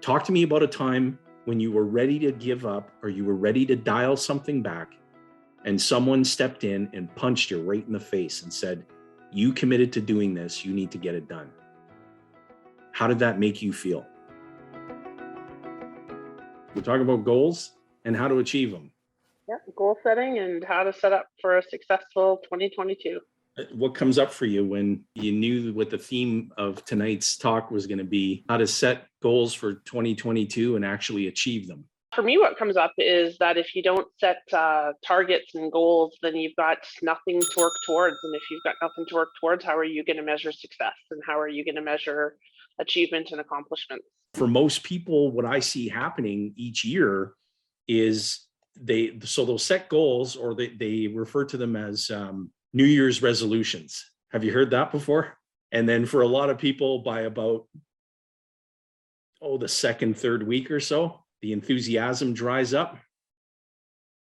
Talk to me about a time when you were ready to give up or you were ready to dial something back and someone stepped in and punched you right in the face and said, you committed to doing this, you need to get it done. How did that make you feel? We're talking about goals and how to achieve them. Yeah, goal setting and how to set up for a successful 2022. What comes up for you when you knew what the theme of tonight's talk was going to be, how to set goals for 2022 and actually achieve them? For me, what comes up is that if you don't set targets and goals, then you've got nothing to work towards. And if you've got nothing to work towards, how are you going to measure success? And how are you going to measure achievement and accomplishments? For most people, what I see happening each year is they'll set goals, or they refer to them as New Year's resolutions. Have you heard that before? And then for a lot of people, by about, the second, third week or so, the enthusiasm dries up.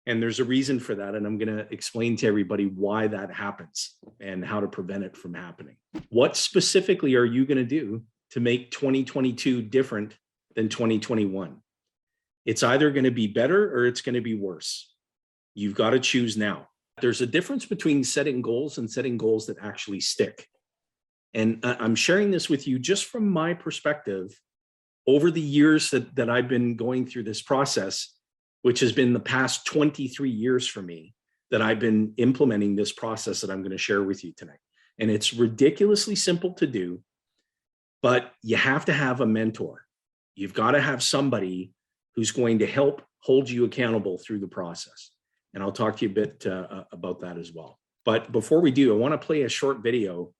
And there's a reason for that. And I'm going to explain to everybody why that happens and how to prevent it from happening. What specifically are you going to do to make 2022 different than 2021? It's either going to be better or it's going to be worse. You've got to choose now. There's a difference between setting goals and setting goals that actually stick. And I'm sharing this with you just from my perspective over the years that I've been going through this process, which has been the past 23 years for me that I've been implementing this process that I'm going to share with you tonight. And it's ridiculously simple to do, but you have to have a mentor. You've got to have somebody who's going to help hold you accountable through the process. And I'll talk to you a bit about that as well. But before we do, I want to play a short video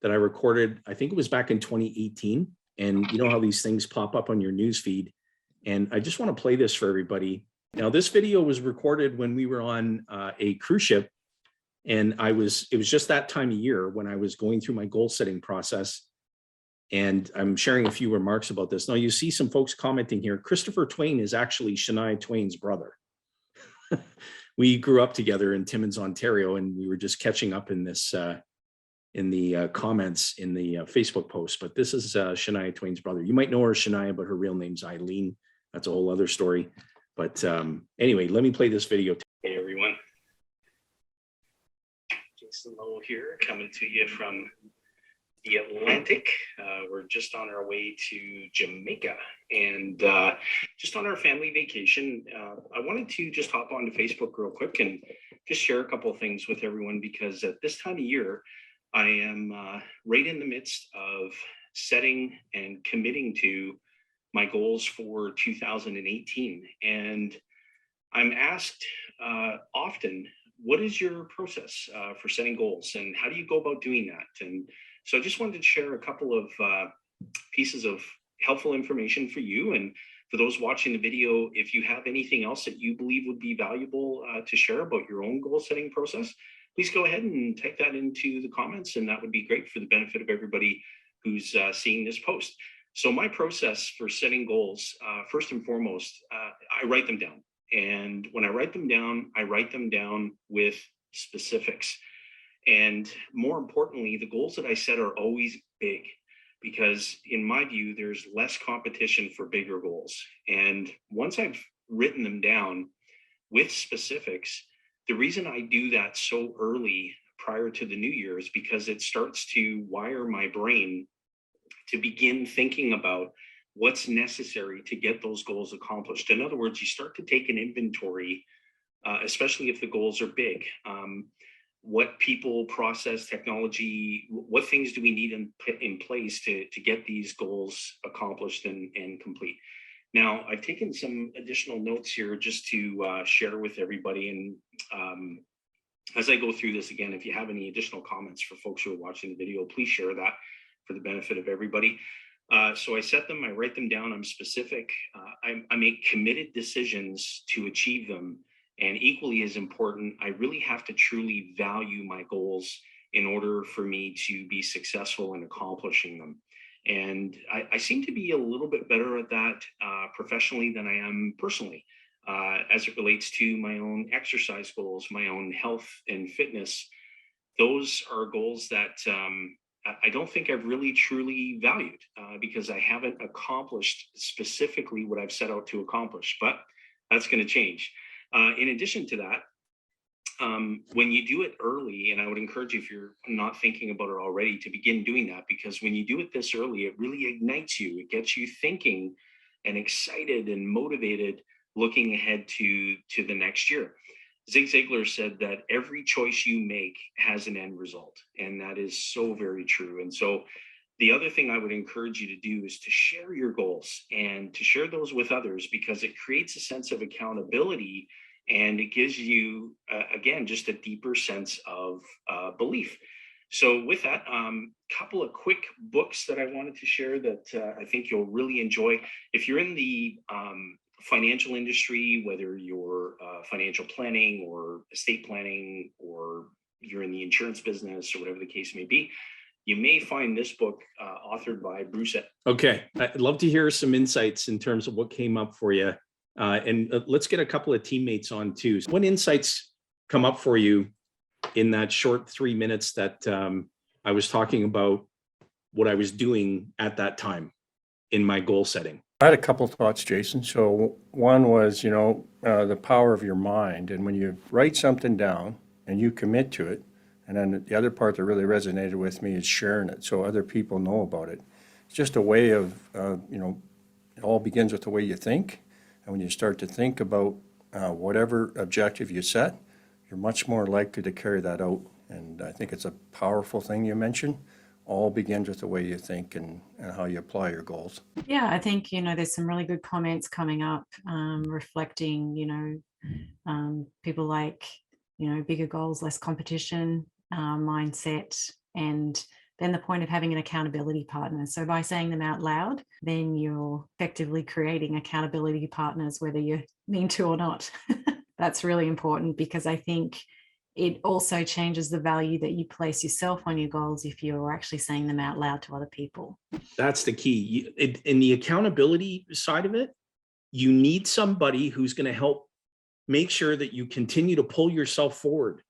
that I recorded, I think it was back in 2018. And you know how these things pop up on your news feed. And I just want to play this for everybody. Now, this video was recorded when we were on a cruise ship. And it was just that time of year when I was going through my goal setting process. And I'm sharing a few remarks about this. Now, you see some folks commenting here. Christopher Twain is actually Shania Twain's brother. We grew up together in Timmins, Ontario, and we were just catching up in this in the comments in the Facebook post. But this is Shania Twain's brother. You might know her as Shania, but her real name's Eileen. That's a whole other story. But anyway, let me play this video. Hey, everyone. Jayson Lowe here, coming to you from the Atlantic. We're just on our way to Jamaica and just on our family vacation. I wanted to just hop onto Facebook real quick and just share a couple of things with everyone, because at this time of year, I am right in the midst of setting and committing to my goals for 2018. And I'm asked often, what is your process for setting goals and how do you go about doing that? And so I just wanted to share a couple of pieces of helpful information for you. And for those watching the video, if you have anything else that you believe would be valuable to share about your own goal setting process, please go ahead and type that into the comments. And that would be great for the benefit of everybody who's seeing this post. So my process for setting goals, first and foremost, I write them down. And when I write them down with specifics. And more importantly, the goals that I set are always big, because in my view, there's less competition for bigger goals. And once I've written them down with specifics, the reason I do that so early prior to the new year is because it starts to wire my brain to begin thinking about what's necessary to get those goals accomplished. In other words, you start to take an inventory, especially if the goals are big. What people, process, technology, what things do we need in place to get these goals accomplished and complete? Now, I've taken some additional notes here just to share with everybody. And as I go through this again, if you have any additional comments for folks who are watching the video, please share that for the benefit of everybody. So I set them, I write them down, I'm specific. I make committed decisions to achieve them. And equally as important, I really have to truly value my goals in order for me to be successful in accomplishing them. And I seem to be a little bit better at that professionally than I am personally, as it relates to my own exercise goals, my own health and fitness. Those are goals that I don't think I've really truly valued because I haven't accomplished specifically what I've set out to accomplish. But that's going to change. In addition to that, when you do it early, and I would encourage you, if you're not thinking about it already, to begin doing that, because when you do it this early, it really ignites you. It gets you thinking and excited and motivated, looking ahead to the next year. Zig Ziglar said that every choice you make has an end result, and that is so very true. And so the other thing I would encourage you to do is to share your goals and to share those with others, because it creates a sense of accountability, and it gives you, again, just a deeper sense of belief. So with that, couple of quick books that I wanted to share that I think you'll really enjoy. If you're in the financial industry, whether you're financial planning or estate planning, or you're in the insurance business or whatever the case may be, you may find this book authored by Bruce. Okay, I'd love to hear some insights in terms of what came up for you. And let's get a couple of teammates on too. What insights come up for you in that short 3 minutes that I was talking about what I was doing at that time in my goal setting? I had a couple of thoughts, Jason. So one was, the power of your mind. And when you write something down and you commit to it, and then the other part that really resonated with me is sharing it so other people know about it. It's just a way of, it all begins with the way you think. And when you start to think about whatever objective you set, you're much more likely to carry that out. And I think it's a powerful thing you mentioned. All begins with the way you think and how you apply your goals. Yeah, I think, there's some really good comments coming up, reflecting, people like, bigger goals, less competition, mindset, and then the point of having an accountability partner. So by saying them out loud, then you're effectively creating accountability partners, whether you mean to or not. That's really important, because I think it also changes the value that you place yourself on your goals if you're actually saying them out loud to other people. That's the key. In the accountability side of it, you need somebody who's going to help make sure that you continue to pull yourself forward.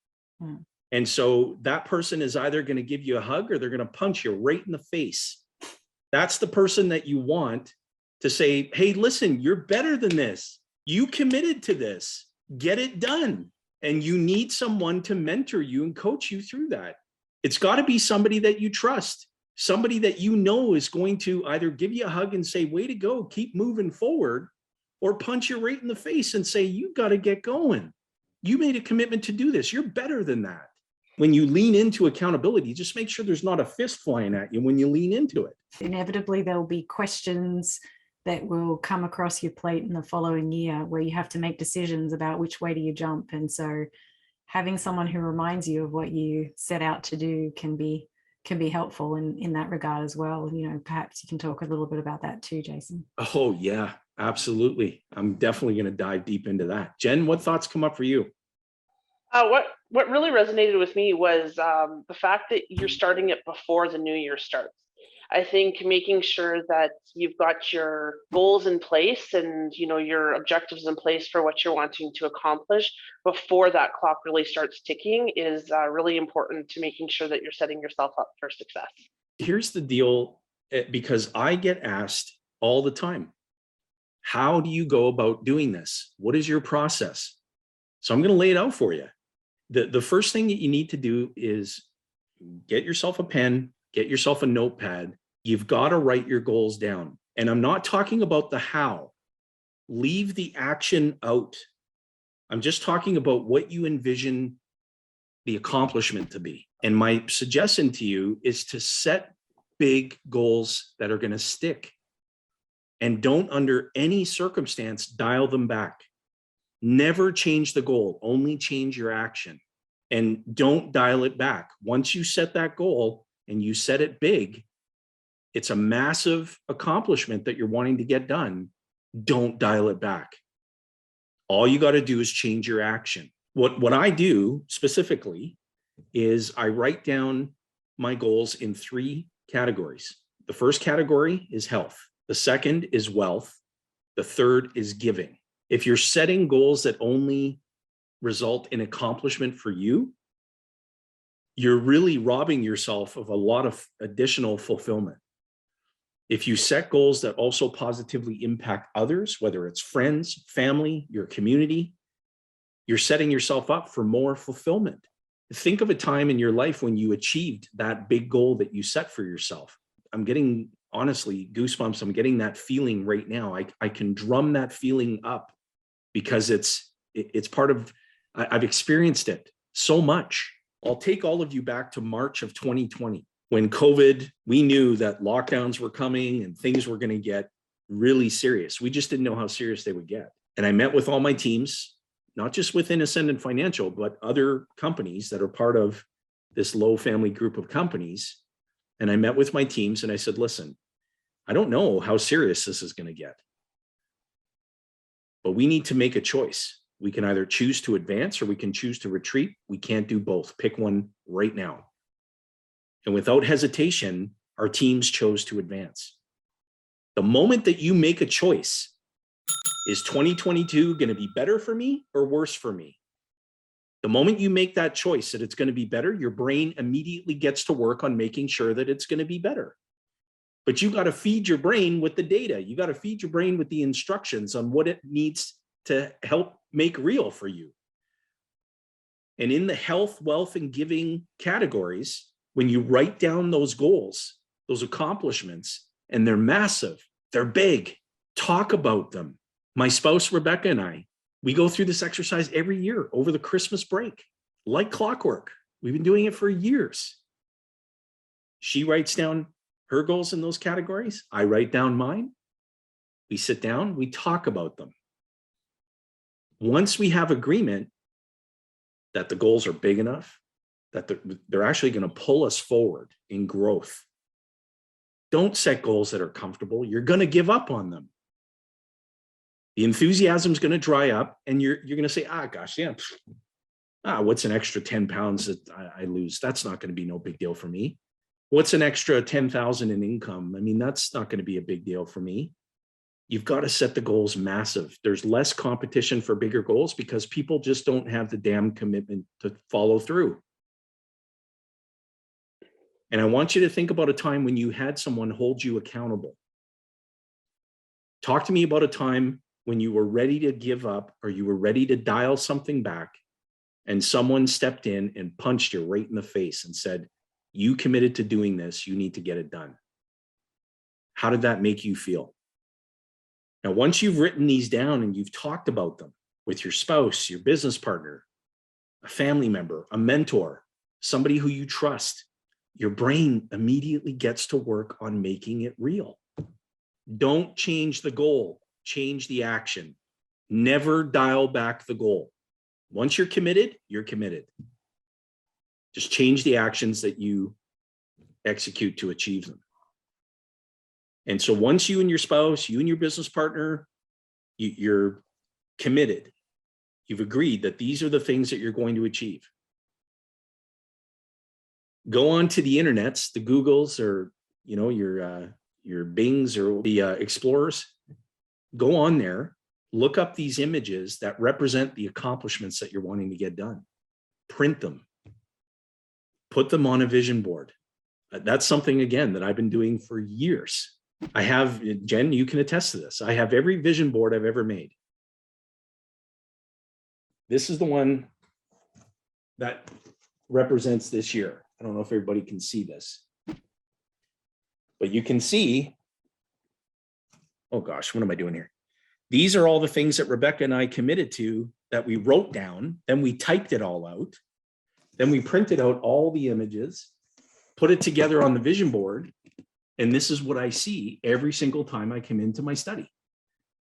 And so that person is either going to give you a hug or they're going to punch you right in the face. That's the person that you want to say, hey, listen, you're better than this. You committed to this. Get it done. And you need someone to mentor you and coach you through that. It's got to be somebody that you trust, somebody that you know is going to either give you a hug and say, way to go, keep moving forward, or punch you right in the face and say, you got to get going. You made a commitment to do this. You're better than that. When you lean into accountability, just make sure there's not a fist flying at you when you lean into it. Inevitably, there'll be questions that will come across your plate in the following year where you have to make decisions about which way do you jump. And so having someone who reminds you of what you set out to do can be helpful in that regard as well. Perhaps you can talk a little bit about that too, Jason. Oh, yeah, absolutely. I'm definitely going to dive deep into that. Jen, what thoughts come up for you? What really resonated with me was the fact that you're starting it before the new year starts. I think making sure that you've got your goals in place and your objectives in place for what you're wanting to accomplish before that clock really starts ticking is really important to making sure that you're setting yourself up for success. Here's the deal, because I get asked all the time, how do you go about doing this? What is your process? So I'm going to lay it out for you. The first thing that you need to do is get yourself a pen, get yourself a notepad. You've got to write your goals down. And I'm not talking about the how. Leave the action out. I'm just talking about what you envision the accomplishment to be. And my suggestion to you is to set big goals that are going to stick. And don't, under any circumstance, dial them back. Never change the goal, only change your action. And don't dial it back. Once you set that goal and you set it big, it's a massive accomplishment that you're wanting to get done. Don't dial it back. All you got to do is change your action. What I do specifically is I write down my goals in 3 categories. The first category is health. The second is wealth. The third is giving. If you're setting goals that only result in accomplishment for you, you're really robbing yourself of a lot of additional fulfillment. If you set goals that also positively impact others, whether it's friends, family, your community, you're setting yourself up for more fulfillment. Think of a time in your life when you achieved that big goal that you set for yourself. I'm getting, honestly, goosebumps. I'm getting that feeling right now. I can drum that feeling up because it's part of, I've experienced it so much. I'll take all of you back to March of 2020. When COVID, we knew that lockdowns were coming and things were going to get really serious. We just didn't know how serious they would get. And I met with all my teams, not just within Ascendant Financial, but other companies that are part of this Lowe family group of companies. And I met with my teams and I said, listen, I don't know how serious this is going to get, but we need to make a choice. We can either choose to advance or we can choose to retreat. We can't do both. Pick one right now. And without hesitation, our teams chose to advance. The moment that you make a choice, is 2022 going to be better for me or worse for me? The moment you make that choice that it's going to be better, your brain immediately gets to work on making sure that it's going to be better. But you got to feed your brain with the data. You got to feed your brain with the instructions on what it needs to help make real for you. And in the health, wealth, and giving categories, when you write down those goals, those accomplishments, and they're massive, they're big, talk about them. My spouse, Rebecca, and I, we go through this exercise every year over the Christmas break, like clockwork. We've been doing it for years. She writes down her goals in those categories. I write down mine. We sit down, we talk about them. Once we have agreement that the goals are big enough, that they're actually going to pull us forward in growth. Don't set goals that are comfortable. You're going to give up on them. The enthusiasm is going to dry up and you're going to say, gosh, yeah, what's an extra 10 pounds that I lose? That's not going to be no big deal for me. What's an extra 10,000 in income? I mean, that's not going to be a big deal for me. You've got to set the goals massive. There's less competition for bigger goals because people just don't have the damn commitment to follow through. And I want you to think about a time when you had someone hold you accountable. Talk to me about a time when you were ready to give up or you were ready to dial something back and someone stepped in and punched you right in the face and said, you committed to doing this, you need to get it done. How did that make you feel? Now, once you've written these down and you've talked about them with your spouse, your business partner, a family member, a mentor, somebody who you trust, your brain immediately gets to work on making it real. Don't change the goal, change the action. Never dial back the goal. Once you're committed, you're committed. Just change the actions that you execute to achieve them. And so once you and your spouse, you and your business partner, you're committed, you've agreed that these are the things that you're going to achieve. Go on to the internets, the Googles or your Bings or the Explorers. Go on there, look up these images that represent the accomplishments that you're wanting to get done. Print them. Put them on a vision board. That's something, again, that I've been doing for years. I have, Jen, you can attest to this. I have every vision board I've ever made. This is the one that represents this year. I don't know if everybody can see this, but you can see, oh gosh, what am I doing here? These are all the things that Rebecca and I committed to that we wrote down, then we typed it all out, then we printed out all the images, put it together on the vision board, and this is what I see every single time I come into my study.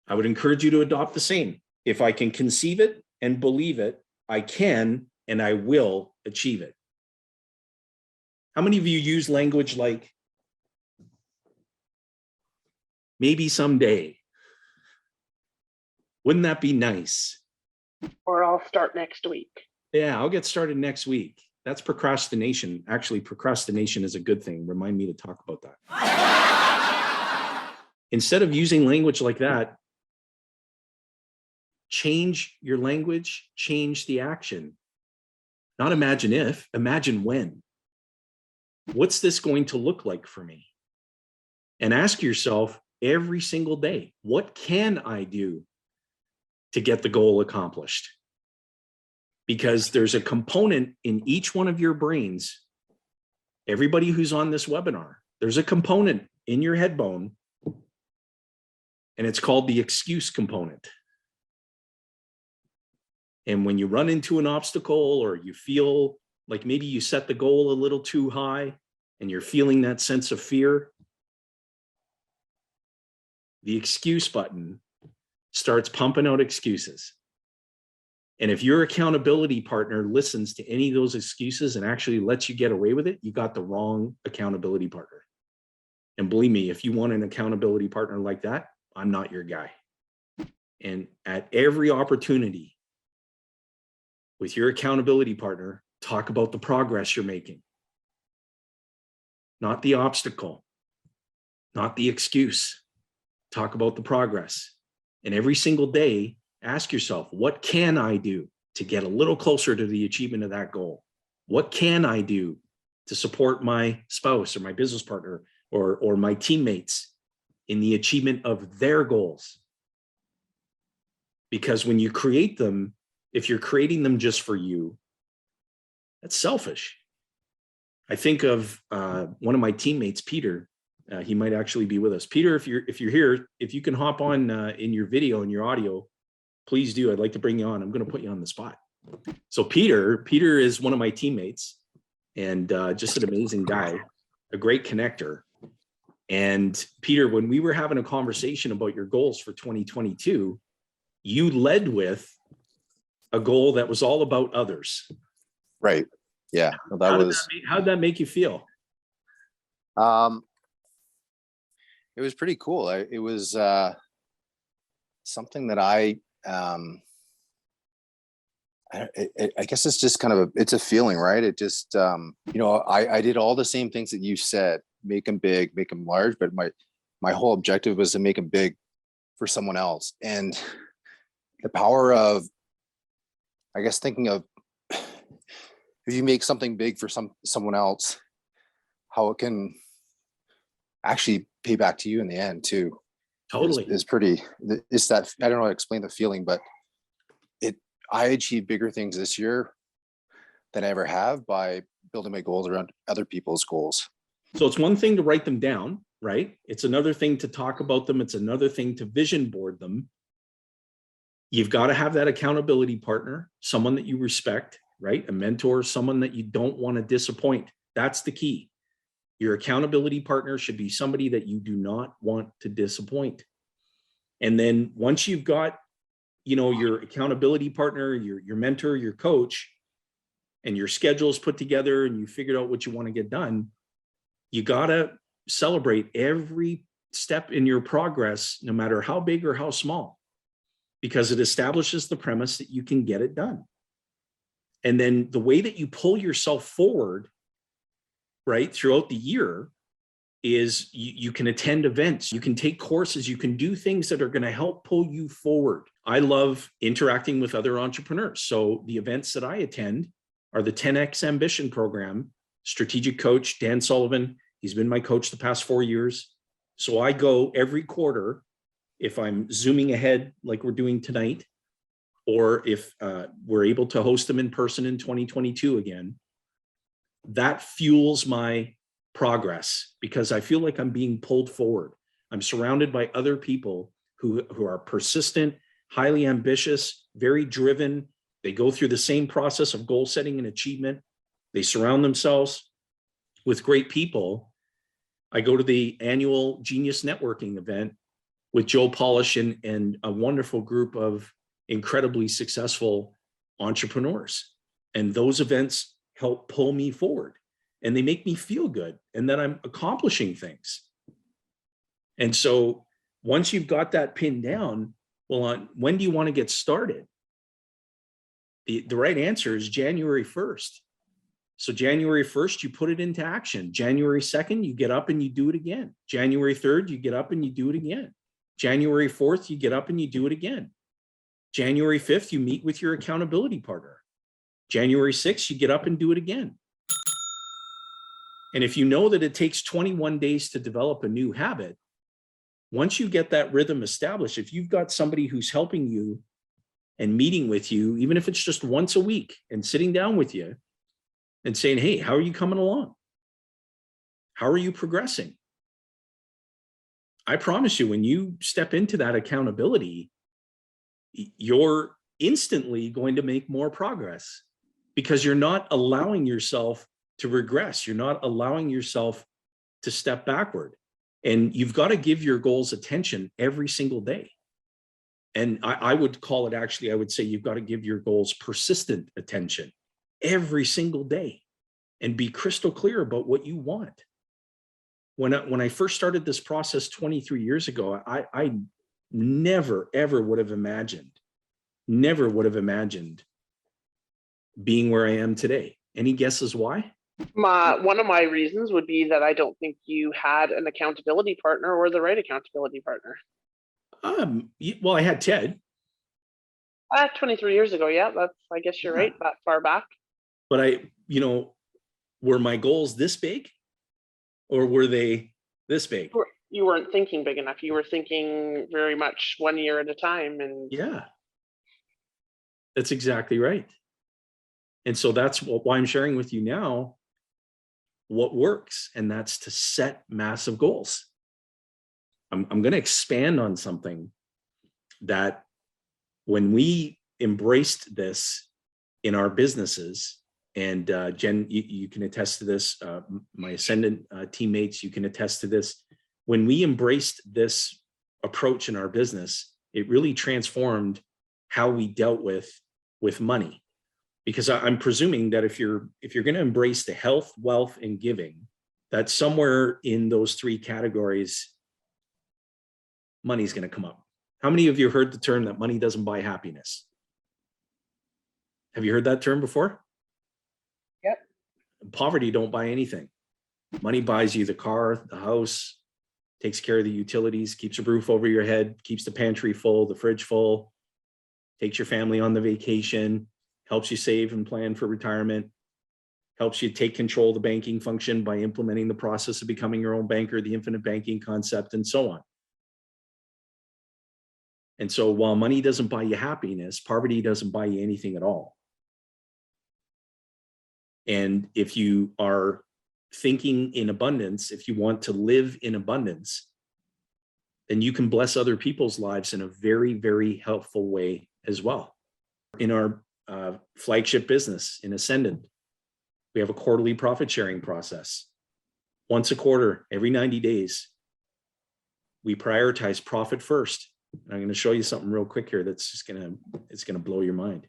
I would encourage you to adopt the same. If I can conceive it and believe it, I can and I will achieve it. How many of you use language like maybe someday? Wouldn't that be nice? Or I'll start next week. Yeah, I'll get started next week. That's procrastination. Actually, procrastination is a good thing. Remind me to talk about that. Instead of using language like that, change your language, change the action. Not imagine if, imagine when. What's this going to look like for me? And ask yourself every single day, what can I do to get the goal accomplished? Because there's a component in each one of your brains. Everybody who's on this webinar, there's a component in your head bone, and it's called the excuse component. And when you run into an obstacle, or you feel like maybe you set the goal a little too high and you're feeling that sense of fear, the excuse button starts pumping out excuses. And if your accountability partner listens to any of those excuses and actually lets you get away with it, you got the wrong accountability partner. And believe me, if you want an accountability partner like that, I'm not your guy. And at every opportunity with your accountability partner, talk about the progress you're making, not the obstacle, not the excuse. Talk about the progress. And every single day, ask yourself, what can I do to get a little closer to the achievement of that goal? What can I do to support my spouse or my business partner or my teammates in the achievement of their goals? Because when you create them, if you're creating them just for you, that's selfish. I think of one of my teammates, Peter. He might actually be with us. Peter, if you're here, if you can hop on in your video and your audio, please do. I'd like to bring you on. I'm going to put you on the spot. So Peter is one of my teammates, and just an amazing guy, a great connector. And Peter, when we were having a conversation about your goals for 2022, you led with a goal that was all about others. Right. Yeah. Well, How'd that make you feel? It was pretty cool. It was something that I guess it's just kind of it's a feeling, right? It just, I did all the same things that you said, make them big, make them large, but my whole objective was to make them big for someone else. And the power of, I guess, thinking of if you make something big for someone else, how it can actually pay back to you in the end too. Totally. Is pretty, it's that, I don't know how to explain the feeling, but I achieved bigger things this year than I ever have by building my goals around other people's goals. So it's one thing to write them down, right? It's another thing to talk about them. It's another thing to vision board them. You've got to have that accountability partner, someone that you respect, right? A mentor, someone that you don't want to disappoint. That's the key. Your accountability partner should be somebody that you do not want to disappoint. And then once you've got, your accountability partner, your mentor, your coach, and your schedule's put together and you figured out what you want to get done, you got to celebrate every step in your progress, no matter how big or how small, because it establishes the premise that you can get it done. And then the way that you pull yourself forward, right, throughout the year is you can attend events, you can take courses, you can do things that are going to help pull you forward. I love interacting with other entrepreneurs. So the events that I attend are the 10X Ambition program. Strategic coach, Dan Sullivan, he's been my coach the past 4 years. So I go every quarter, if I'm zooming ahead like we're doing tonight, or if we're able to host them in person in 2022 again, that fuels my progress because I feel like I'm being pulled forward. I'm surrounded by other people who are persistent, highly ambitious, very driven. They go through the same process of goal setting and achievement. They surround themselves with great people. I go to the annual Genius Networking event with Joe Polish and a wonderful group of incredibly successful entrepreneurs. And those events help pull me forward and they make me feel good and that I'm accomplishing things. And so once you've got that pinned down, well, when do you want to get started? The right answer is January 1st. So January 1st, you put it into action. January 2nd, you get up and you do it again. January 3rd, you get up and you do it again. January 4th, you get up and you do it again. January 5th, you meet with your accountability partner. January 6th, you get up and do it again. And if you know that it takes 21 days to develop a new habit, once you get that rhythm established, if you've got somebody who's helping you and meeting with you, even if it's just once a week and sitting down with you and saying, hey, how are you coming along? How are you progressing? I promise you, when you step into that accountability, you're instantly going to make more progress because you're not allowing yourself to regress. You're not allowing yourself to step backward. And you've got to give your goals attention every single day. And I would call it, actually, I would say you've got to give your goals persistent attention every single day and be crystal clear about what you want. When I first started this process 23 years ago, I never, ever would have imagined being where I am today. Any guesses why? One of my reasons would be that I don't think you had an accountability partner or the right accountability partner. Well, I had Ted. 23 years ago, yeah, I guess you're right, that far back. But were my goals this big or were they this big? You weren't thinking big enough. You were thinking very much 1 year at a time. And yeah, that's exactly right. And so that's why I'm sharing with you now what works, and that's to set massive goals. I'm going to expand on something that when we embraced this in our businesses, and Jen, you can attest to this, my Ascendant teammates, you can attest to this. When we embraced this approach in our business, it really transformed how we dealt with money. Because I'm presuming that if you're going to embrace the health, wealth, and giving, that somewhere in those three categories, money's going to come up. How many of you heard the term that money doesn't buy happiness? Have you heard that term before? Yep. Poverty don't buy anything. Money buys you the car, the house, takes care of the utilities, keeps a roof over your head, keeps the pantry full, the fridge full, takes your family on the vacation, helps you save and plan for retirement, helps you take control of the banking function by implementing the process of becoming your own banker, the infinite banking concept, and so on. And so while money doesn't buy you happiness, poverty doesn't buy you anything at all. And if you are thinking in abundance, if you want to live in abundance, then you can bless other people's lives in a very, very helpful way as well. In our flagship business in Ascendant, we have a quarterly profit sharing process. Once a quarter, every 90 days, we prioritize profit first. And I'm going to show you something real quick here that's just it's going to blow your mind.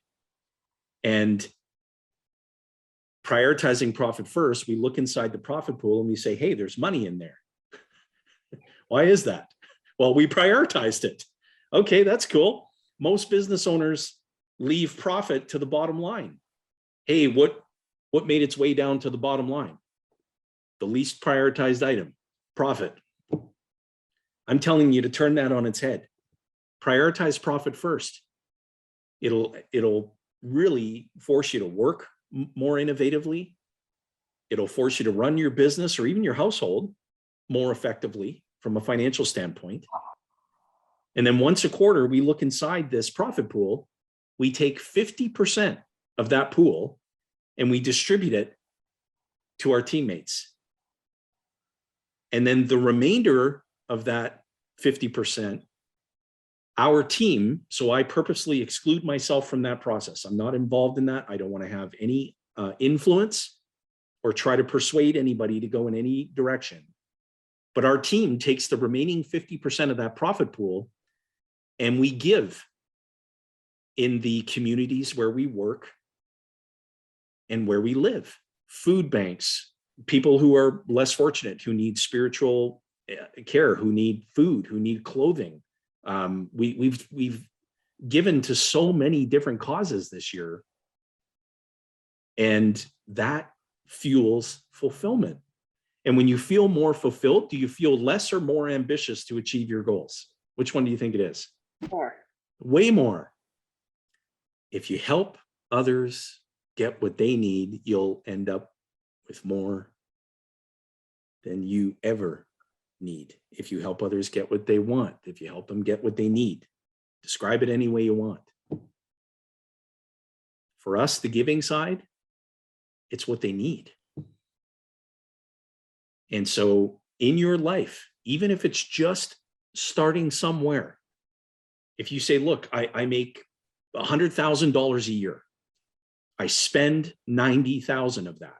And prioritizing profit first, we look inside the profit pool and we say, hey, there's money in there. Why is that? Well, we prioritized it. Okay, that's cool. Most business owners leave profit to the bottom line. Hey, what made its way down to the bottom line? The least prioritized item, profit. I'm telling you to turn that on its head. Prioritize profit first. It'll really force you to work more innovatively. It'll force you to run your business or even your household more effectively from a financial standpoint. And then once a quarter, we look inside this profit pool. We take 50% of that pool and we distribute it to our teammates. And then the remainder of that 50%, our team, so I purposely exclude myself from that process. I'm not involved in that. I don't want to have any influence or try to persuade anybody to go in any direction. But our team takes the remaining 50% of that profit pool and we give in the communities where we work and where we live. Food banks, people who are less fortunate, who need spiritual care, who need food, who need clothing. We've given to so many different causes this year, and that fuels fulfillment. And when you feel more fulfilled, do you feel less or more ambitious to achieve your goals? Which one do you think it is? More. Way more. If you help others, get what they need, you'll end up with more than you ever need. If you help others get what they want, if you help them get what they need, describe it any way you want. For us, the giving side, it's what they need. And so in your life, even if it's just starting somewhere, if you say, look, I make $100,000 a year, I spend 90,000 of that.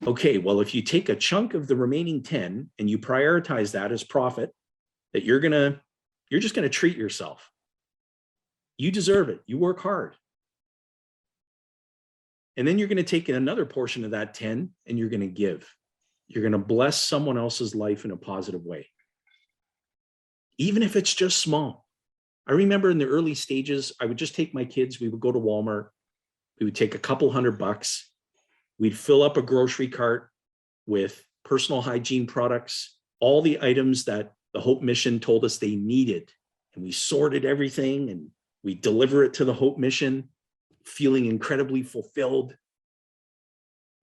Okay, well, if you take a chunk of the remaining 10 and you prioritize that as profit, that you're just gonna treat yourself. You deserve it. You work hard. And then you're gonna take another portion of that 10 and you're gonna give. You're gonna bless someone else's life in a positive way. Even if it's just small. I remember in the early stages, I would just take my kids, we would go to Walmart, we would take a couple $100, we'd fill up a grocery cart with personal hygiene products, all the items that the Hope Mission told us they needed. And we sorted everything and we deliver it to the Hope Mission, feeling incredibly fulfilled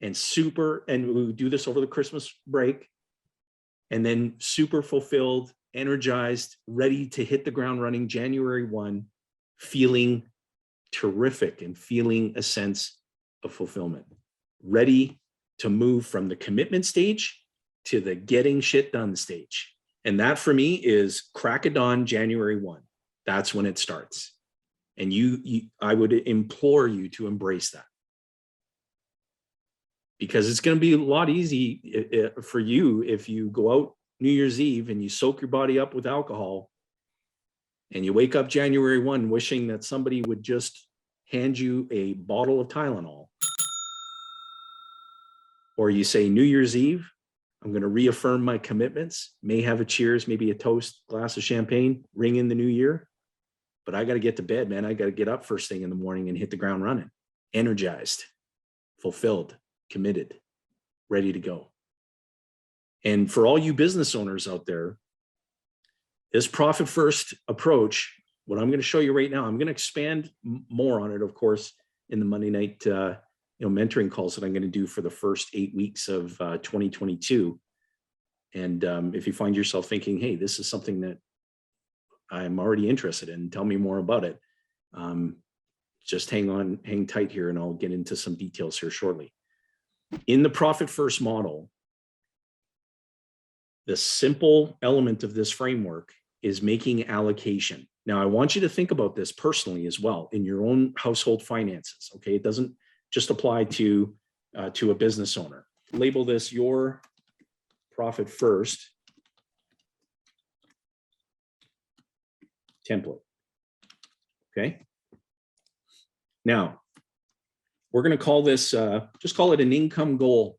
and we would do this over the Christmas break, and then super fulfilled, energized, ready to hit the ground running January 1, feeling terrific and feeling a sense of fulfillment, ready to move from the commitment stage to the getting shit done stage. And that for me is crack of dawn, January 1. That's when it starts. And I would implore you to embrace that. Because it's going to be a lot easy for you if you go out New Year's Eve and you soak your body up with alcohol and you wake up January 1 wishing that somebody would just hand you a bottle of Tylenol. Or you say New Year's Eve, I'm going to reaffirm my commitments, may have a cheers, maybe a toast, glass of champagne, ring in the new year. But I got to get to bed, man. I got to get up first thing in the morning and hit the ground running, energized, fulfilled, committed, ready to go. And for all you business owners out there, this profit first approach, what I'm going to show you right now, I'm going to expand more on it, of course, in the Monday night mentoring calls that I'm going to do for the first 8 weeks of 2022. And if you find yourself thinking, hey, this is something that I'm already interested in, tell me more about it. Just hang tight here and I'll get into some details here shortly. In the profit first model, the simple element of this framework is making allocation. Now, I want you to think about this personally as well in your own household finances. Okay, it doesn't just apply to a business owner. Label this your profit first template. Okay. Now, we're going to call this, just call it an income goal.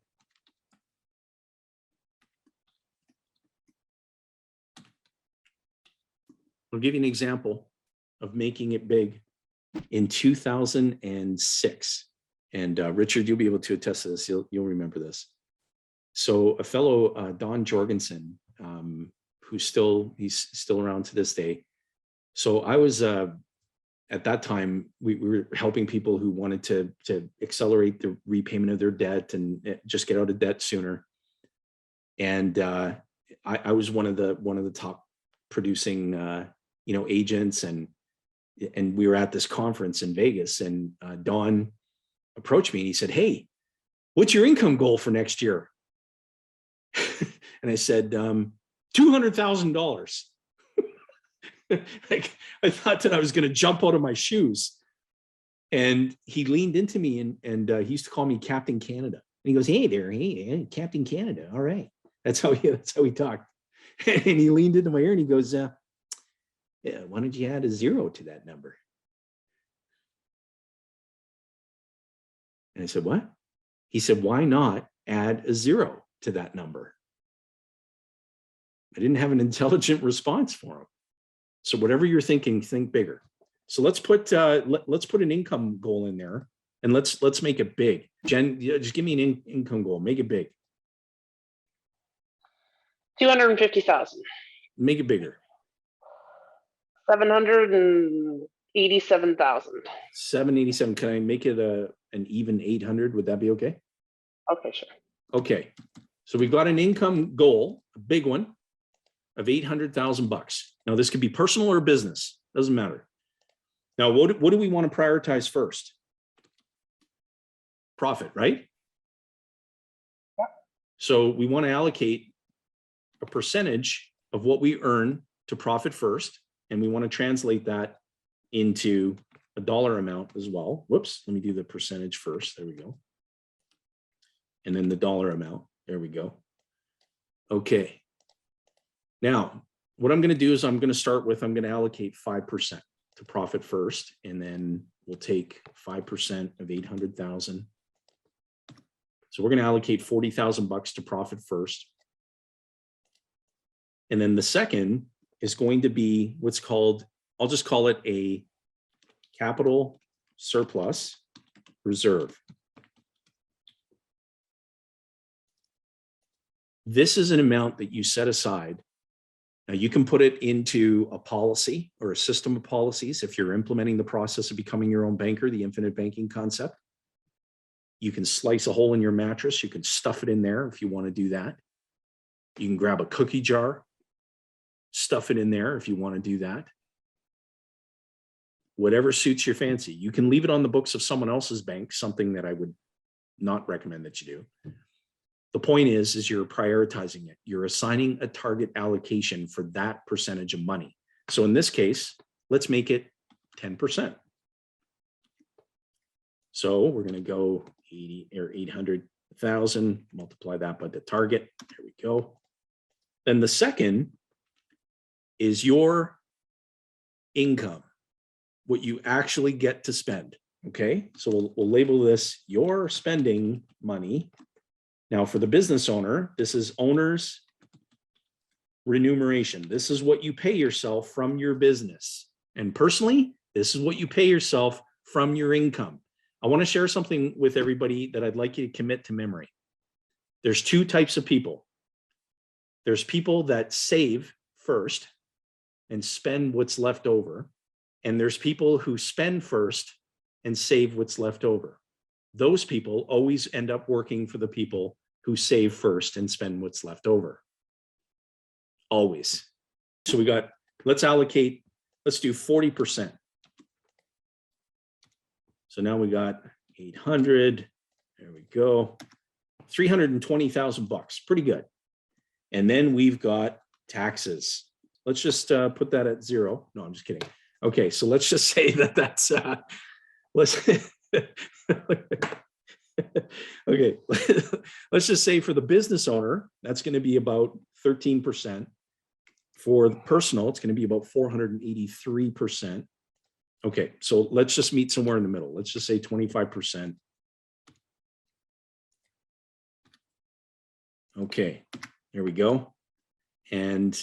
I'll give you an example of making it big in 2006. And Richard, you'll be able to attest to this. You'll remember this. So a fellow, Don Jorgensen, he's still around to this day. So I was, at that time, we were helping people who wanted to accelerate the repayment of their debt and just get out of debt sooner. And I was one of the top producing agents, and we were at this conference in Vegas, and Don approached me and he said, "Hey, what's your income goal for next year?" And I said, $200,000. Like, I thought that I was going to jump out of my shoes. And he leaned into me and he used to call me Captain Canada. And he goes, "Hey there, hey, Captain Canada. All right." That's how he talked. And he leaned into my ear and he goes, "Yeah, why don't you add a 0 to that number?" And I said, "What?" He said, "Why not add a 0 to that number?" I didn't have an intelligent response for him. So whatever you're thinking, think bigger. So let's put an income goal in there, and let's make it big. Jen, just give me an income goal. Make it big. 250,000. Make it bigger. 787,000. 787. Can I make it an an even 800. Would that be okay? Okay, sure. Okay. So we've got an income goal, a big one, of 800,000 bucks. Now this could be personal or business, doesn't matter. Now, what do we want to prioritize first? Profit, right? Yeah. So we want to allocate a percentage of what we earn to profit first, and we want to translate that into a dollar amount as well. Whoops, let me do the percentage first. There we go. And then the dollar amount. There we go. Okay. Now, what I'm going to do is I'm going to allocate 5% to profit first, and then we'll take 5% of 800,000. So we're going to allocate 40,000 bucks to profit first. And then the second is going to be what's called, I'll just call it a capital surplus reserve. This is an amount that you set aside. Now you can put it into a policy or a system of policies if you're implementing the process of becoming your own banker, the infinite banking concept. You can slice a hole in your mattress. You can stuff it in there if you want to do that. You can grab a cookie jar, stuff it in there if you want to do that. Whatever suits your fancy. You can leave it on the books of someone else's bank, something that I would not recommend that you do. The point is you're prioritizing it. You're assigning a target allocation for that percentage of money. So in this case, let's make it 10%. So we're going to go 80 or 800,000, multiply that by the target. There we go. Then the second is your income, what you actually get to spend. Okay, so we'll label this your spending money. Now for the business owner, this is owner's remuneration. This is what you pay yourself from your business. And personally, this is what you pay yourself from your income. I want to share something with everybody that I'd like you to commit to memory. There's two types of people. There's people that save first and spend what's left over. And there's people who spend first and save what's left over. Those people always end up working for the people who save first and spend what's left over. Always. So we got, let's do 40%. So now we got 800, there we go. 320,000 bucks, pretty good. And then we've got taxes. Let's just put that at 0. No, I'm just kidding. Okay, so let's just say that's, okay, let's just say for the business owner, that's going to be about 13%. For the personal, it's going to be about 483%. Okay, so let's just meet somewhere in the middle. Let's just say 25%. Okay, there we go. And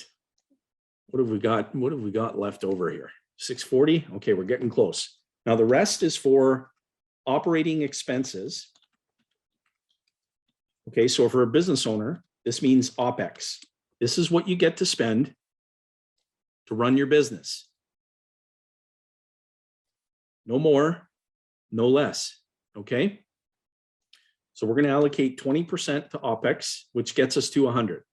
what have we got? What have we got left over here? 640. Okay, we're getting close. Now the rest is for operating expenses. Okay, so for a business owner, this means OPEX. This is what you get to spend to run your business. No more, no less. Okay. So we're going to allocate 20% to OPEX, which gets us to 100.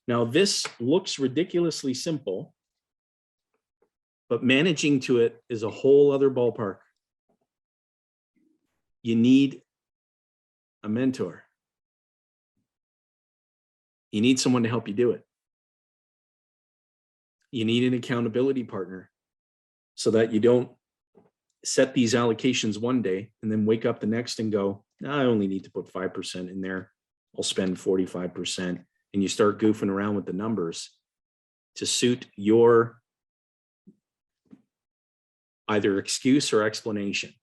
Now this looks ridiculously simple, but managing to it is a whole other ballpark. You need a mentor. You need someone to help you do it. You need an accountability partner so that you don't set these allocations one day and then wake up the next and go, no, I only need to put 5% in there. I'll spend 45%. And you start goofing around with the numbers to suit your either excuse or explanation.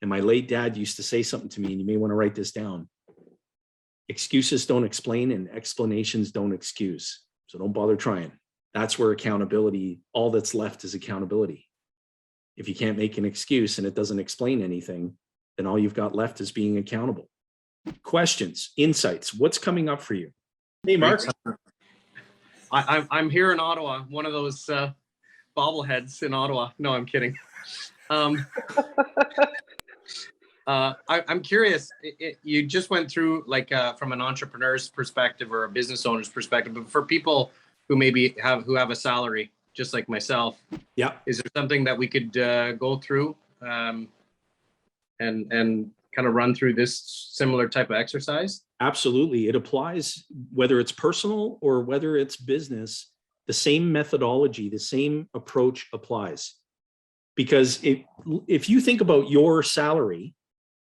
And my late dad used to say something to me, and you may want to write this down. Excuses don't explain and explanations don't excuse. So don't bother trying. That's where accountability, all that's left is accountability. If you can't make an excuse and it doesn't explain anything, then all you've got left is being accountable. Questions, insights, what's coming up for you? Hey, Mark. I'm here in Ottawa, one of those bobbleheads in Ottawa. No, I'm kidding. I'm curious. You just went through like from an entrepreneur's perspective or a business owner's perspective, but for people who maybe have a salary, just like myself, Yeah, is there something that we could go through and kind of run through this similar type of exercise? absolutely. It applies whether it's personal or whether it's business. The same methodology, the same approach applies. Because if you think about your salary,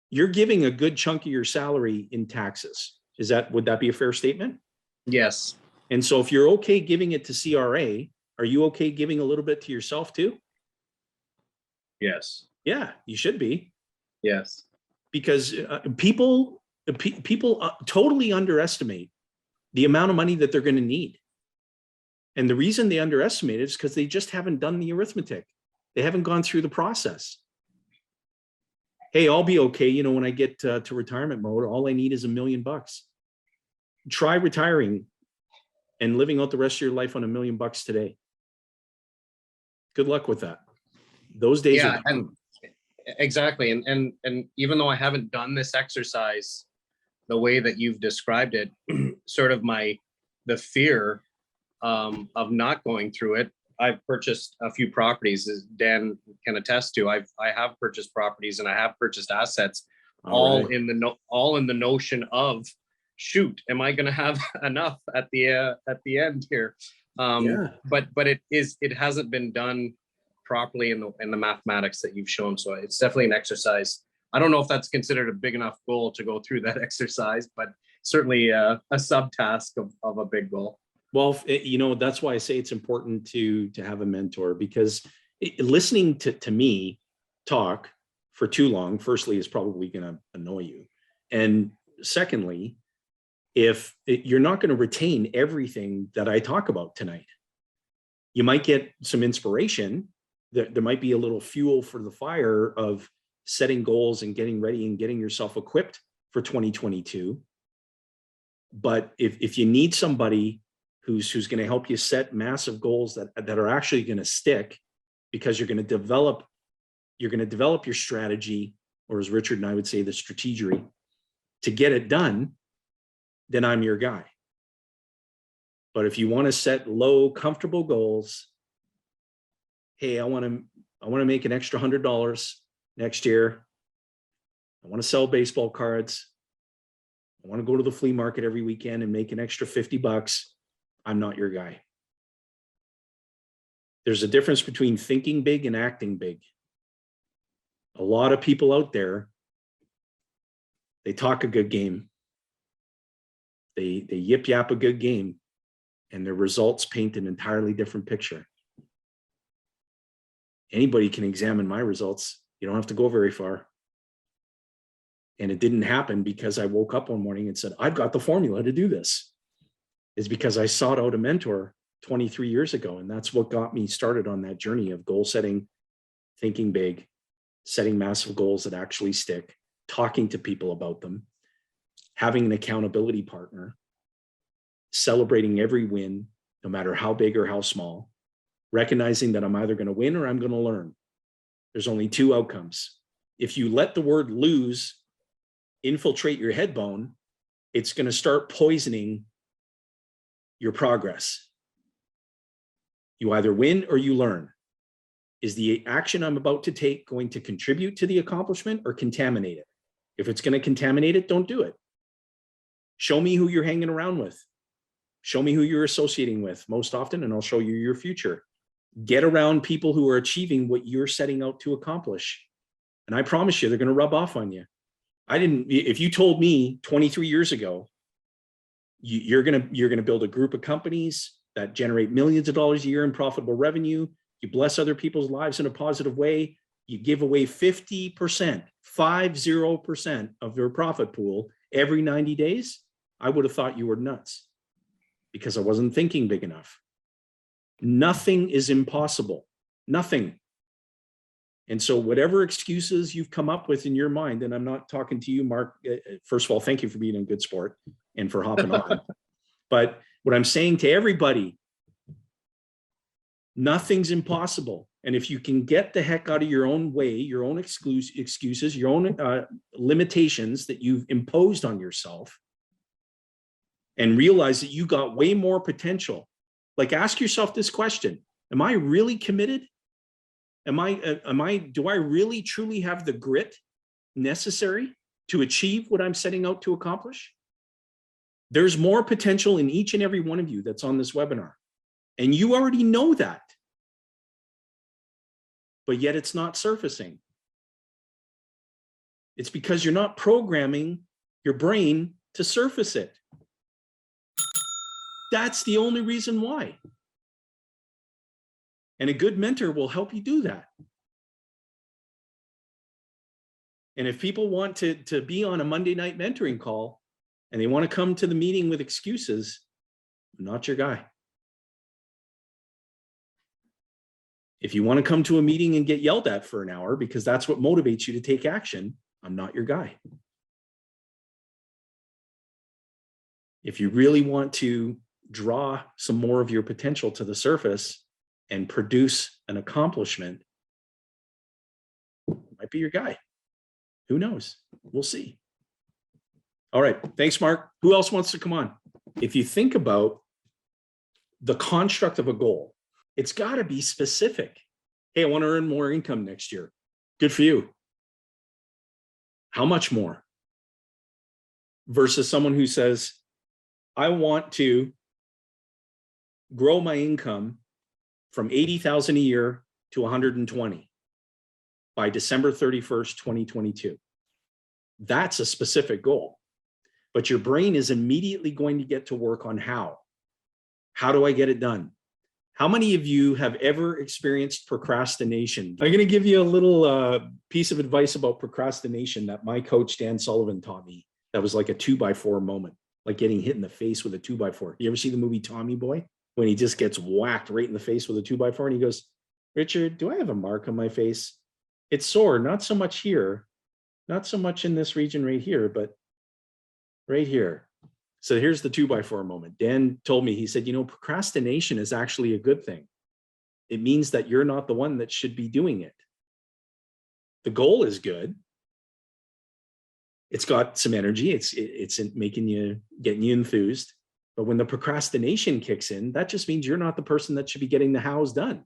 you're giving a good chunk of your salary in taxes. Would that be a fair statement? Yes. And so if you're okay giving it to CRA, are you okay giving a little bit to yourself too? Yes. Yeah, you should be. Yes. Because people totally underestimate the amount of money that they're going to need. And the reason they underestimate it is because they just haven't done the arithmetic. They haven't gone through the process. Hey, I'll be okay. You know, when I get to retirement mode, all I need is $1 million. Try retiring and living out the rest of your life on $1 million today. Good luck with that. Those days Yeah, are and exactly. And even though I haven't done this exercise the way that you've described it, sort of the fear of not going through it. I've purchased a few properties, as Dan can attest to. I have purchased properties and I have purchased assets, all in the notion of, shoot, am I going to have enough at the end here? Yeah. But it hasn't been done properly in the mathematics that you've shown. So it's definitely an exercise. I don't know if that's considered a big enough goal to go through that exercise, but certainly a subtask of a big goal. Well, you know, that's why I say it's important to have a mentor, because listening to me talk for too long, firstly, is probably going to annoy you. And secondly, if you're not going to retain everything that I talk about tonight, you might get some inspiration. There might be a little fuel for the fire of setting goals and getting ready and getting yourself equipped for 2022. But if you need somebody who's going to help you set massive goals that are actually going to stick, because you're going to develop your strategy, or as Richard and I would say, the strategery to get it done, then I'm your guy. But if you want to set low, comfortable goals, hey, I want to make an extra $100 next year. I want to sell baseball cards. I want to go to the flea market every weekend and make an extra $50. I'm not your guy. There's a difference between thinking big and acting big. A lot of people out there, they talk a good game. They yip yap a good game, and their results paint an entirely different picture. Anybody can examine my results. You don't have to go very far. And it didn't happen because I woke up one morning and said, I've got the formula to do this. It's because I sought out a mentor 23 years ago. And that's what got me started on that journey of goal setting, thinking big, setting massive goals that actually stick, talking to people about them, having an accountability partner, celebrating every win, no matter how big or how small, recognizing that I'm either going to win or I'm going to learn. There's only two outcomes. If you let the word lose infiltrate your head bone, it's going to start poisoning your progress. You either win or you learn. Is the action I'm about to take going to contribute to the accomplishment or contaminate it? If it's going to contaminate it, don't do it. Show me who you're hanging around with. Show me who you're associating with most often, and I'll show you your future. Get around people who are achieving what you're setting out to accomplish. And I promise you, they're going to rub off on you. If you told me 23 years ago, you're going to build a group of companies that generate millions of dollars a year in profitable revenue, you bless other people's lives in a positive way, you give away 50% of your profit pool every 90 days, I would have thought you were nuts, because I wasn't thinking big enough. Nothing is impossible. Nothing. And so whatever excuses you've come up with in your mind, and I'm not talking to you, Mark, first of all, thank you for being a good sport and for hopping on. But what I'm saying to everybody Nothing's impossible. And if you can get the heck out of your own way, your own excuses, your own limitations that you've imposed on yourself, and realize that you got way more potential. Like, ask yourself this question: am I really committed? Do I really truly have the grit necessary to achieve what I'm setting out to accomplish? There's more potential in each and every one of you that's on this webinar. And you already know that. But yet it's not surfacing. It's because you're not programming your brain to surface it. That's the only reason why. And a good mentor will help you do that. And if people want to be on a Monday night mentoring call and they want to come to the meeting with excuses, I'm not your guy. If you want to come to a meeting and get yelled at for an hour because that's what motivates you to take action, I'm not your guy. If you really want to draw some more of your potential to the surface and produce an accomplishment, might be your guy. Who knows? We'll see. All right. Thanks, Mark. Who else wants to come on? If you think about the construct of a goal, it's got to be specific. Hey, I want to earn more income next year. Good for you. How much more? Versus someone who says, I want to grow my income from 80,000 a year to 120 by December 31st, 2022. That's a specific goal. But your brain is immediately going to get to work on how. How do I get it done? How many of you have ever experienced procrastination? I'm going to give you a little piece of advice about procrastination that my coach, Dan Sullivan, taught me. That was like a 2x4 moment, like getting hit in the face with a 2x4. You ever see the movie Tommy Boy? When he just gets whacked right in the face with a 2x4 and he goes, Richard, do I have a mark on my face? It's sore, not so much here, not so much in this region right here, but right here. So here's the 2x4 moment. Dan told me, he said, you know, procrastination is actually a good thing. It means that you're not the one that should be doing it. The goal is good. It's got some energy. It's getting you enthused. But when the procrastination kicks in, that just means you're not the person that should be getting the hows done.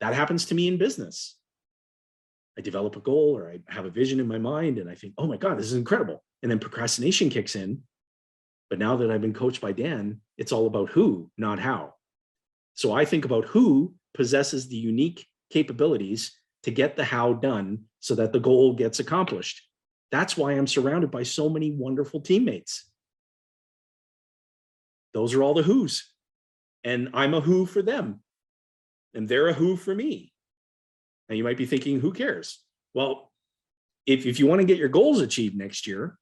That happens to me in business. I develop a goal or I have a vision in my mind and I think, oh my God, this is incredible. And then procrastination kicks in. But now that I've been coached by Dan, it's all about who, not how. So I think about who possesses the unique capabilities to get the how done so that the goal gets accomplished. That's why I'm surrounded by so many wonderful teammates. Those are all the who's. And I'm a who for them. And they're a who for me. Now you might be thinking, who cares? Well, if you want to get your goals achieved next year,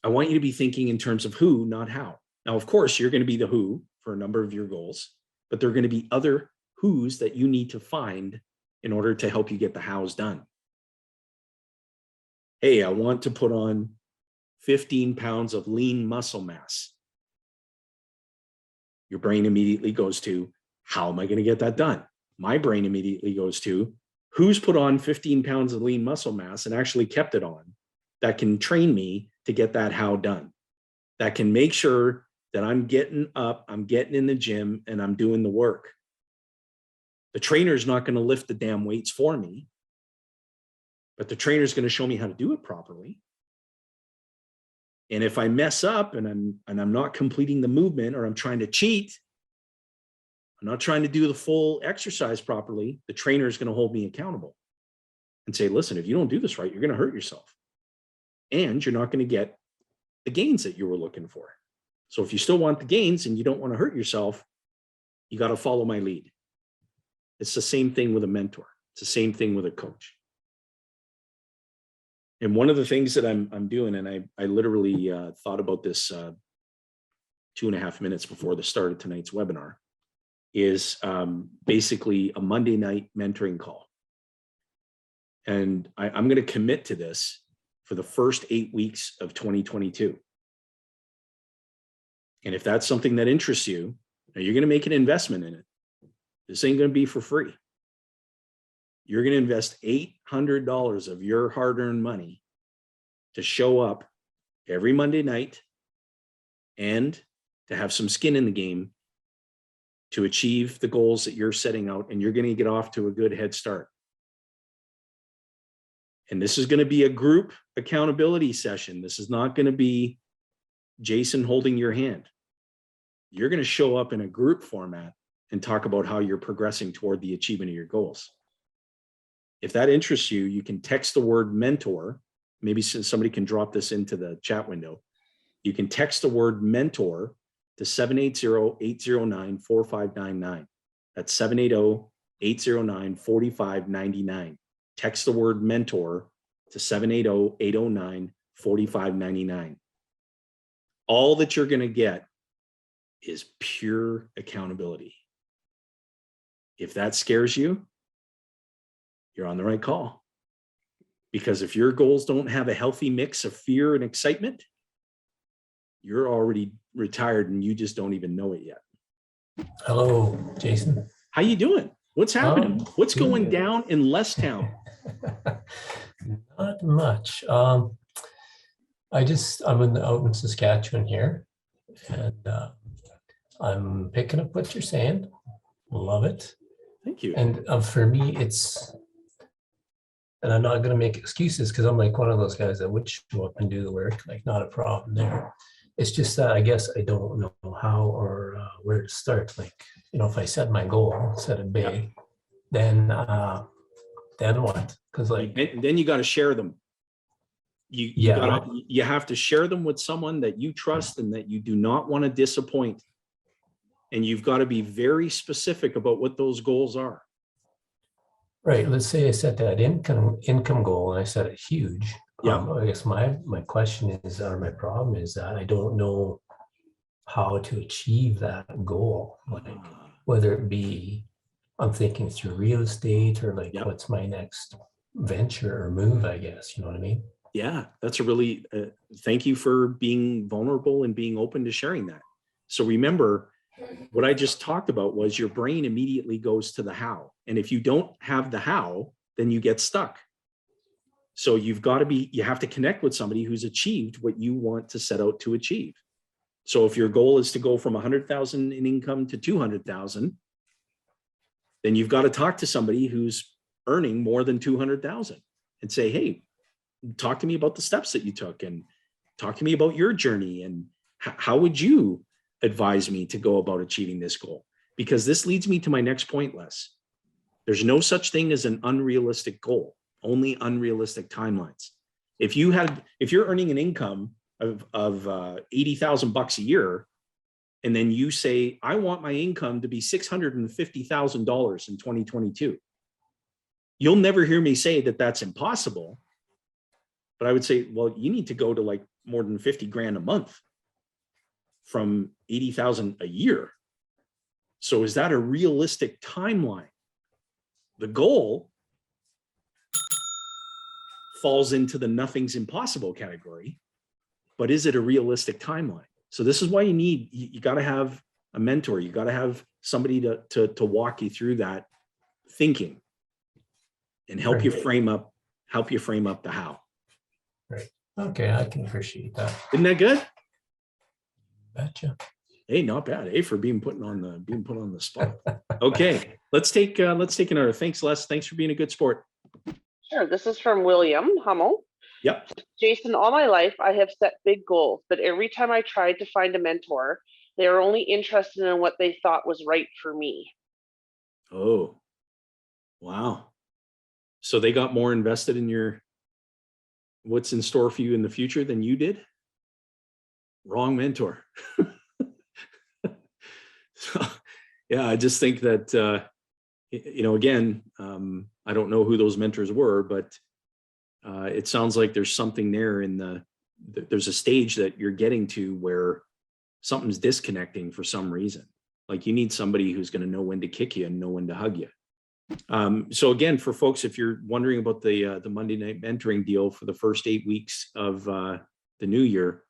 I want you to be thinking in terms of who, not how. Now, of course, you're going to be the who for a number of your goals, but there are going to be other who's that you need to find in order to help you get the hows done. Hey, I want to put on 15 pounds of lean muscle mass. Your brain immediately goes to, how am I going to get that done? My brain immediately goes to, who's put on 15 pounds of lean muscle mass and actually kept it on that can train me to get that how done, that can make sure that I'm getting up, I'm getting in the gym, and I'm doing the work. The trainer's not going to lift the damn weights for me, but the trainer's going to show me how to do it properly. And if I mess up and I'm not completing the movement, or I'm trying to cheat, I'm not trying to do the full exercise properly, the trainer is going to hold me accountable and say, listen, if you don't do this right, you're going to hurt yourself. And you're not going to get the gains that you were looking for. So if you still want the gains and you don't want to hurt yourself, you got to follow my lead. It's the same thing with a mentor. It's the same thing with a coach. And one of the things that I'm doing, and I literally thought about this 2.5 minutes before the start of tonight's webinar, is basically a Monday night mentoring call. And I'm going to commit to this for the first 8 weeks of 2022. And if that's something that interests you, Now you're going to make an investment in it. This ain't going to be for free. You're going to invest $800 of your hard-earned money to show up every Monday night and to have some skin in the game to achieve the goals that you're setting out, and you're going to get off to a good head start. And this is going to be a group accountability session. This is not going to be Jayson holding your hand. You're going to show up in a group format and talk about how you're progressing toward the achievement of your goals. If that interests you, you can text the word mentor. Maybe somebody can drop this into the chat window. You can text the word mentor to 780-809-4599. That's 780-809-4599. Text the word mentor to 780-809-4599. All that you're going to get is pure accountability. If that scares you, you're on the right call. Because if your goals don't have a healthy mix of fear and excitement, you're already retired and you just don't even know it yet. Hello, Jayson. How you doing? What's happening? What's going good. down in Lestown? Not much. I'm out in Saskatchewan here, and I'm picking up what you're saying. Love it. Thank you. And for me, and I'm not going to make excuses because I'm like one of those guys that would show up and do the work, like not a problem there. It's just that I guess I don't know how or where to start. Like, if I set my goal, set it big, then what? Because then you got to share them. You have to share them with someone that you trust and that you do not want to disappoint. And you've got to be very specific about what those goals are. Right. Let's say I set that income goal and I set it huge. Yeah. I guess my question is, or my problem is that I don't know how to achieve that goal. Like whether it be, I'm thinking through real estate or like what's my next venture or move, I guess, you know what I mean? Yeah, that's a really, thank you for being vulnerable and being open to sharing that. So remember, what I just talked about was your brain immediately goes to the how. And if you don't have the how, then you get stuck. So you have to connect with somebody who's achieved what you want to set out to achieve. So if your goal is to go from 100,000 in income to 200,000, then you've got to talk to somebody who's earning more than 200,000 and say, hey, talk to me about the steps that you took and talk to me about your journey. And how would you advise me to go about achieving this goal? Because this leads me to my next point, Les. There's no such thing as an unrealistic goal, only unrealistic timelines. If you're earning an income of $80,000 a year, and then you say, I want my income to be $650,000 in 2022, you'll never hear me say that that's impossible. But I would say, well, you need to go to like more than 50 grand a month from 80,000 a year. So is that a realistic timeline? The goal falls into the nothing's impossible category, but is it a realistic timeline? So this is why you got to have a mentor. You got to have somebody to walk you through that thinking and help you frame up the how. Right. Okay, I can appreciate that. Isn't that good? Betcha. Hey, not bad. Hey, for being put on the spot. Okay, let's take another. Thanks, Les. Thanks for being a good sport. Sure. This is from William Hummel. Yep. Jayson, all my life, I have set big goals, but every time I tried to find a mentor, they were only interested in what they thought was right for me. Oh, wow. So they got more invested in what's in store for you in the future than you did? Wrong mentor. So, yeah, I just think that, again, I don't know who those mentors were, but it sounds like there's something there there's a stage that you're getting to where something's disconnecting for some reason. Like you need somebody who's going to know when to kick you and know when to hug you. So again, for folks, if you're wondering about the Monday night mentoring deal for the first 8 weeks of the new year,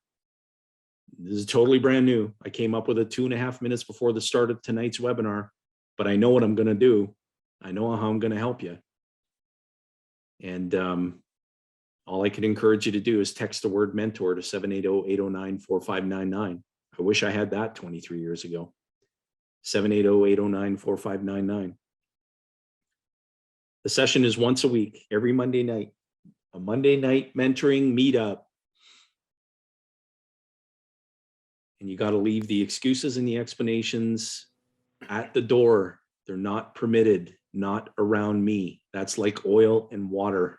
This is totally brand new. I came up with it 2.5 minutes before the start of tonight's webinar, but I know what I'm going to do. I know how I'm going to help you. And all I can encourage you to do is text the word mentor to 780-809-4599. I wish I had that 23 years ago. 780-809-4599. The session is once a week, every Monday night, a Monday night mentoring meetup. And you got to leave the excuses and the explanations at the door. They're not permitted, not around me. That's like oil and water.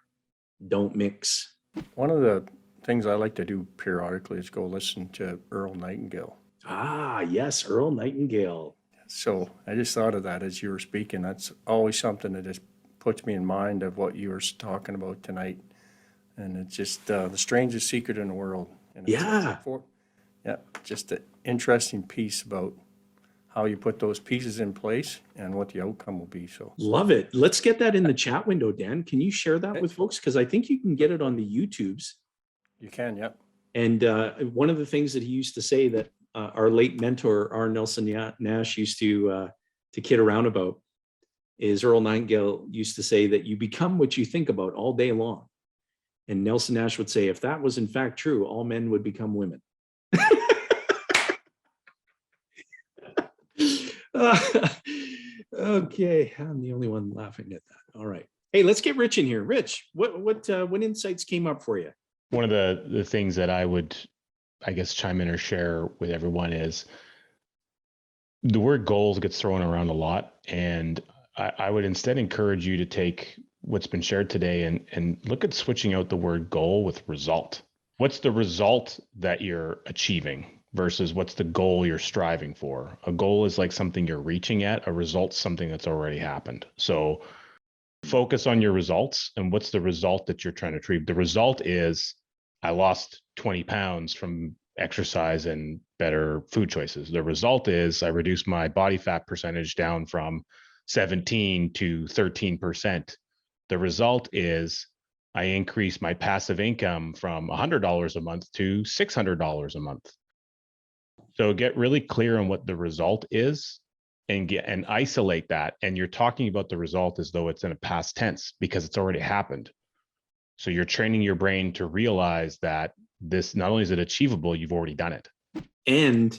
Don't mix. One of the things I like to do periodically is go listen to Earl Nightingale. Ah, yes, Earl Nightingale. So I just thought of that as you were speaking. That's always something that just puts me in mind of what you were talking about tonight. And it's just the strangest secret in the world. And it's Yeah. Just an interesting piece about how you put those pieces in place and what the outcome will be. So Love it. Let's get that in the chat window, Dan. Can you share that with folks? Because I think you can get it on the YouTubes. you can, yep. And one of the things that he used to say that our late mentor, R. Nelson Nash, used to kid around about is Earl Nightingale used to say that you become what you think about all day long. And Nelson Nash would say, if that was in fact true, all men would become women. Okay, I'm the only one laughing at that. All right. Hey, let's get Rich in here. Rich, what insights came up for you? One of the things that I would, I guess, chime in or share with everyone is the word goals gets thrown around a lot. And I would instead encourage you to take what's been shared today and look at switching out the word goal with result. What's the result that you're achieving versus what's the goal you're striving for? A goal is like something you're reaching at, a result's something that's already happened. So focus on your results and what's the result that you're trying to achieve. The result is I lost 20 pounds from exercise and better food choices. The result is I reduced my body fat percentage down from 17 to 13%. The result is I increased my passive income from $100 a month to $600 a month. So get really clear on what the result is and isolate that. And you're talking about the result as though it's in a past tense because it's already happened. So you're training your brain to realize that this, not only is it achievable, you've already done it. And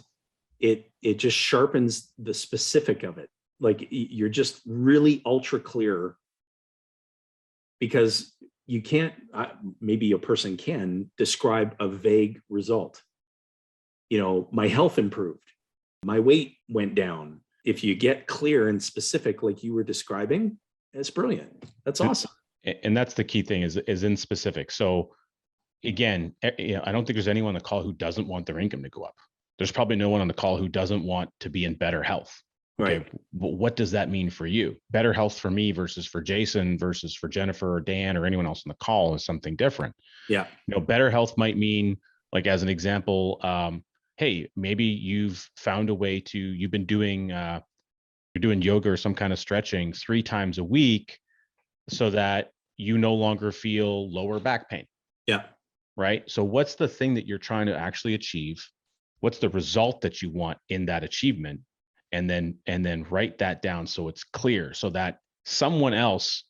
it just sharpens the specific of it. Like you're just really ultra clear, because you can't, maybe a person can describe a vague result. You know, my health improved, my weight went down. If you get clear and specific, like you were describing, that's brilliant. That's awesome. And that's the key thing is in specific. So again, I don't think there's anyone on the call who doesn't want their income to go up. There's probably no one on the call who doesn't want to be in better health. Okay, Right. But what does that mean for you? Better health for me versus for Jason versus for Jennifer or Dan or anyone else on the call is something different. Yeah. You know, better health might mean, like as an example, hey, maybe you've found a way to, you've been doing, you're doing yoga or some kind of stretching 3 times a week so that you no longer feel lower back pain. Yeah. Right. So what's the thing that you're trying to actually achieve? What's the result that you want in that achievement? And then write that down so it's clear so that someone else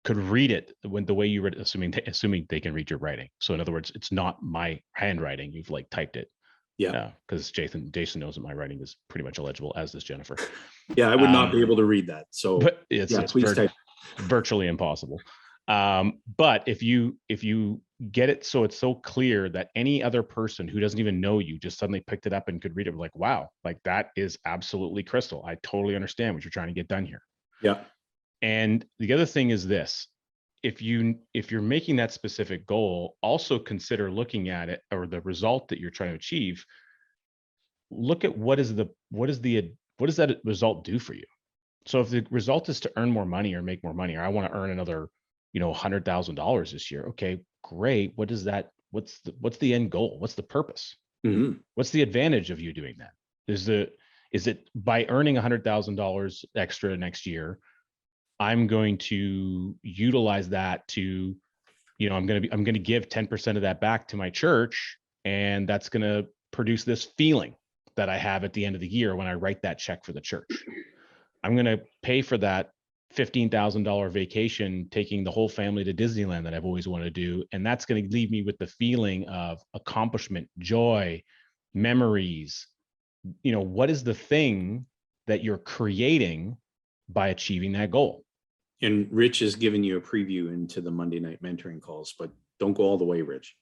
could read it when the way you read it, assuming they can read your writing. So in other words, it's not my handwriting. You've like typed it. Yeah. Because Jason knows that my writing is pretty much illegible, as does Jennifer. Yeah, I would not be able to read that. So but it's please type. virtually impossible. But if you get it so it's so clear that any other person who doesn't even know you just suddenly picked it up and could read it, like, wow, like that is absolutely crystal. I totally understand what you're trying to get done here. Yeah. And the other thing is this: if you're making that specific goal, also consider looking at it, or the result that you're trying to achieve. Look at what does that result do for you? So if the result is to earn more money or make more money, or I want to earn another, $100,000 this year. Okay, great. What is that? What's the end goal? What's the purpose? Mm-hmm. What's the advantage of you doing that? Is it by earning $100,000 extra next year, I'm going to utilize that to, I'm going to give 10% of that back to my church, and that's going to produce this feeling that I have at the end of the year when I write that check for the church. I'm going to pay for that $15,000 vacation, taking the whole family to Disneyland that I've always wanted to do. And that's going to leave me with the feeling of accomplishment, joy, memories. You know, what is the thing that you're creating by achieving that goal? And Rich has given you a preview into the Monday night mentoring calls, but don't go all the way, Rich.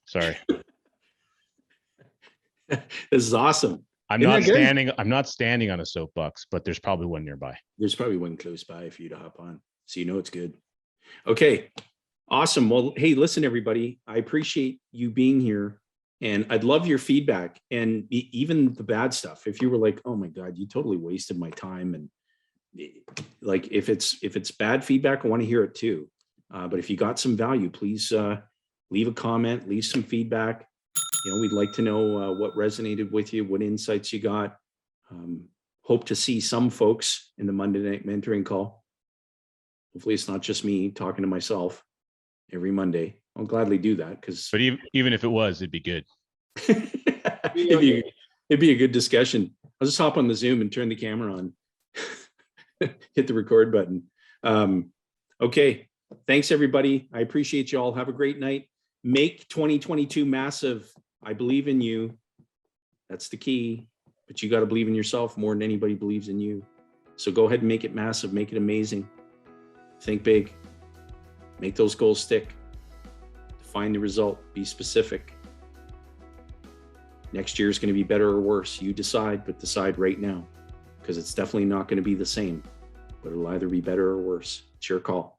Sorry. This is awesome. I'm Isn't not that good? standing. I'm not standing on a soapbox, but there's probably one nearby. There's probably one close by for you to hop on, so you know it's good. Okay, awesome. Well, hey, listen, everybody, I appreciate you being here, and I'd love your feedback, and even the bad stuff. If you were like, "Oh my God, you totally wasted my time," and like if it's bad feedback, I want to hear it too. But if you got some value, please leave a comment, leave some feedback. You know, we'd like to know what resonated with you, what insights you got. Hope to see some folks in the Monday night mentoring call. Hopefully it's not just me talking to myself every Monday. I'll gladly do that because But even if it was, it'd be good. it'd be a good discussion. I'll just hop on the Zoom and turn the camera on, hit the record button. Okay, thanks everybody. I appreciate you all. Have a great night. Make 2022 massive. I believe in you. That's the key. But you got to believe in yourself more than anybody believes in you. So go ahead and make it massive. Make it amazing. Think big. Make those goals stick. Define the result. Be specific. Next year is going to be better or worse. You decide, but decide right now. Because it's definitely not going to be the same. But it'll either be better or worse. It's your call.